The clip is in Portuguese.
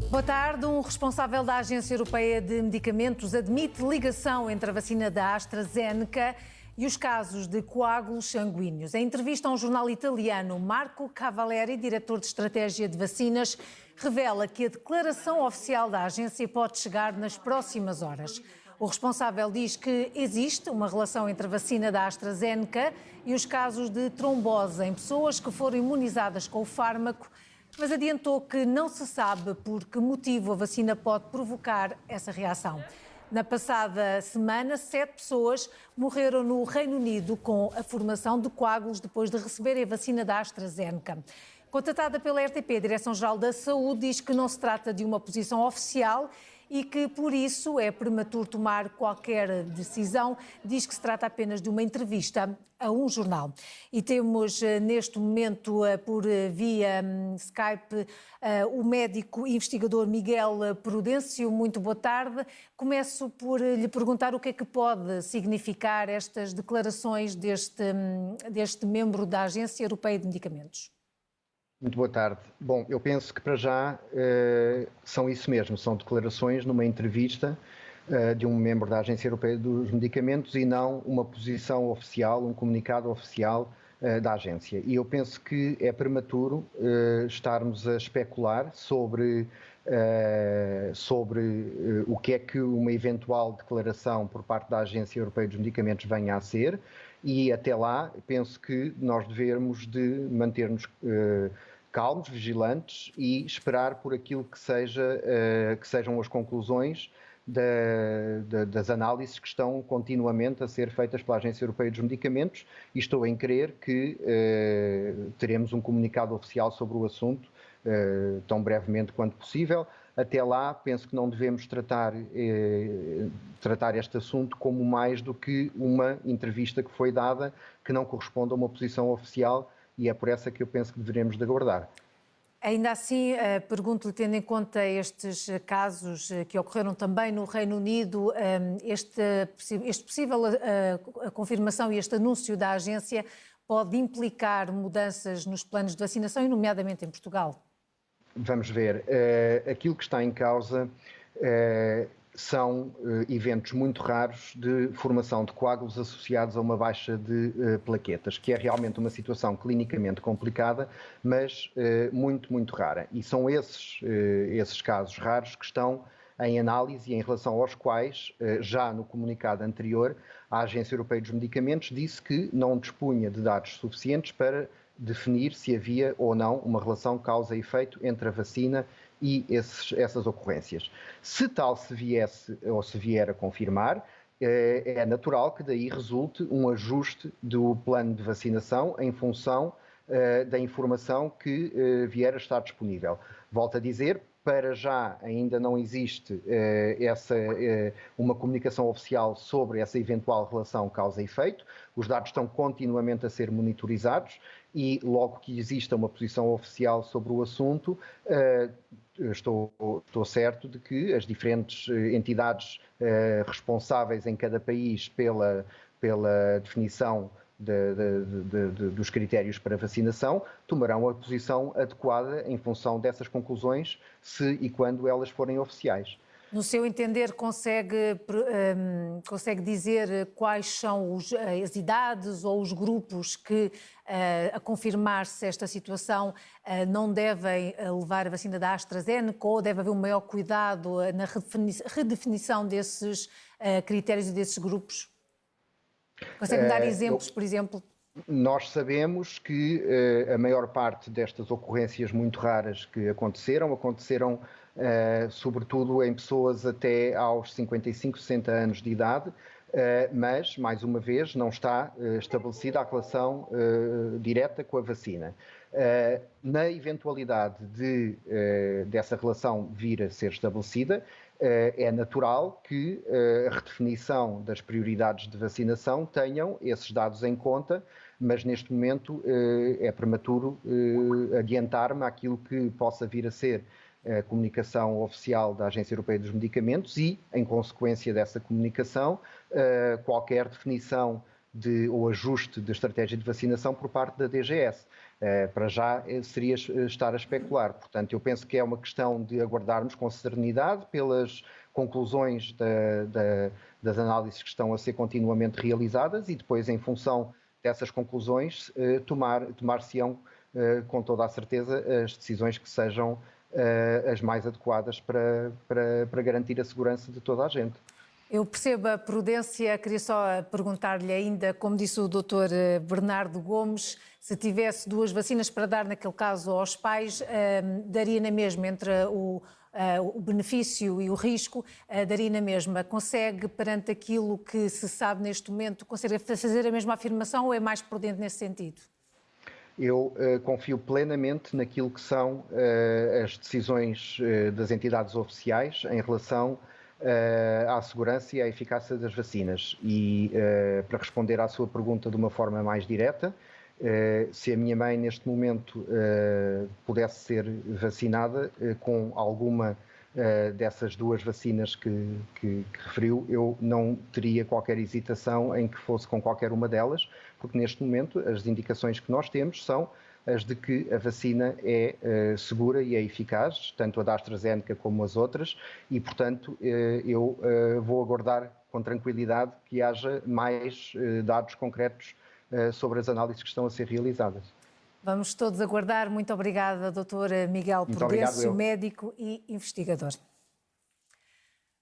Boa tarde. Um responsável da Agência Europeia de Medicamentos admite ligação entre a vacina da AstraZeneca e os casos de coágulos sanguíneos. Em entrevista a um jornal italiano, Marco Cavalleri, diretor de estratégia de vacinas, revela que a declaração oficial da agência pode chegar nas próximas horas. O responsável diz que existe uma relação entre a vacina da AstraZeneca e os casos de trombose em pessoas que foram imunizadas com o fármaco, mas adiantou que não se sabe por que motivo a vacina pode provocar essa reação. Na passada semana, 7 pessoas morreram no Reino Unido com a formação de coágulos depois de receberem a vacina da AstraZeneca. Contatada pela RTP, a Direção-Geral da Saúde diz que não se trata de uma posição oficial e que, por isso, é prematuro tomar qualquer decisão. Diz que se trata apenas de uma entrevista a um jornal. E temos, neste momento, por via Skype, o médico e investigador Miguel Prudêncio. Muito boa tarde. Começo por lhe perguntar o que é que pode significar estas declarações deste membro da Agência Europeia de Medicamentos. Muito boa tarde. Bom, eu penso que para já são isso mesmo, são declarações numa entrevista de um membro da Agência Europeia dos Medicamentos e não uma posição oficial, um comunicado oficial da agência. E eu penso que é prematuro estarmos a especular sobre o que é que uma eventual declaração por parte da Agência Europeia dos Medicamentos venha a ser, e até lá penso que nós devemos de manter-nos calmos, vigilantes e esperar por aquilo que sejam as conclusões das análises que estão continuamente a ser feitas pela Agência Europeia dos Medicamentos, e estou em crer que teremos um comunicado oficial sobre o assunto tão brevemente quanto possível. Até lá, penso que não devemos tratar este assunto como mais do que uma entrevista que foi dada, que não corresponde a uma posição oficial, e é por essa que eu penso que deveremos de aguardar. Ainda assim, pergunto-lhe, tendo em conta estes casos que ocorreram também no Reino Unido, este possível a confirmação e este anúncio da agência pode implicar mudanças nos planos de vacinação, e nomeadamente em Portugal? Vamos ver. Aquilo que está em causa são eventos muito raros de formação de coágulos associados a uma baixa de plaquetas, que é realmente uma situação clinicamente complicada, mas muito, muito rara. E são esses casos raros que estão em análise e em relação aos quais, já no comunicado anterior, a Agência Europeia dos Medicamentos disse que não dispunha de dados suficientes para definir se havia ou não uma relação causa e efeito entre a vacina e essas ocorrências. Se tal se viesse ou se vier a confirmar, é natural que daí resulte um ajuste do plano de vacinação em função da informação que vier a estar disponível. Volto a dizer, para já ainda não existe uma comunicação oficial sobre essa eventual relação causa e efeito. Os dados estão continuamente a ser monitorizados e logo que exista uma posição oficial sobre o assunto, estou certo de que as diferentes entidades responsáveis em cada país pela definição dos critérios para vacinação tomarão a posição adequada em função dessas conclusões, se e quando elas forem oficiais. No seu entender, consegue dizer quais são as idades ou os grupos que, a confirmar-se esta situação, não devem levar a vacina da AstraZeneca, ou deve haver um maior cuidado na redefinição desses critérios e desses grupos? Consegue dar exemplos, por exemplo? Nós sabemos que a maior parte destas ocorrências muito raras que aconteceram sobretudo em pessoas até aos 55, 60 anos de idade, mas, mais uma vez, não está estabelecida a relação direta com a vacina. Na eventualidade dessa relação vir a ser estabelecida, é natural que a redefinição das prioridades de vacinação tenham esses dados em conta, mas neste momento é prematuro adiantar-me àquilo que possa vir a ser a comunicação oficial da Agência Europeia dos Medicamentos e, em consequência dessa comunicação, qualquer definição ou ajuste de estratégia de vacinação por parte da DGS. Para já seria estar a especular. Portanto, eu penso que é uma questão de aguardarmos com serenidade pelas conclusões das análises que estão a ser continuamente realizadas e depois, em função dessas conclusões, tomar-se-ão com toda a certeza as decisões que sejam as mais adequadas para garantir a segurança de toda a gente. Eu percebo a prudência, queria só perguntar-lhe ainda, como disse o Dr. Bernardo Gomes, se tivesse 2 vacinas para dar, naquele caso, aos pais, daria na mesma entre o benefício e o risco, daria na mesma. Consegue, perante aquilo que se sabe neste momento, consegue fazer a mesma afirmação ou é mais prudente nesse sentido? Eu confio plenamente naquilo que são as decisões das entidades oficiais em relação à segurança e à eficácia das vacinas. E para responder à sua pergunta de uma forma mais direta, se a minha mãe neste momento pudesse ser vacinada com alguma dessas 2 vacinas que referiu, eu não teria qualquer hesitação em que fosse com qualquer uma delas, porque neste momento as indicações que nós temos são as de que a vacina é segura e é eficaz, tanto a da AstraZeneca como as outras, e portanto eu vou aguardar com tranquilidade que haja mais dados concretos sobre as análises que estão a ser realizadas. Vamos todos aguardar. Muito obrigada, Dr. Miguel Prudêncio, médico e investigador.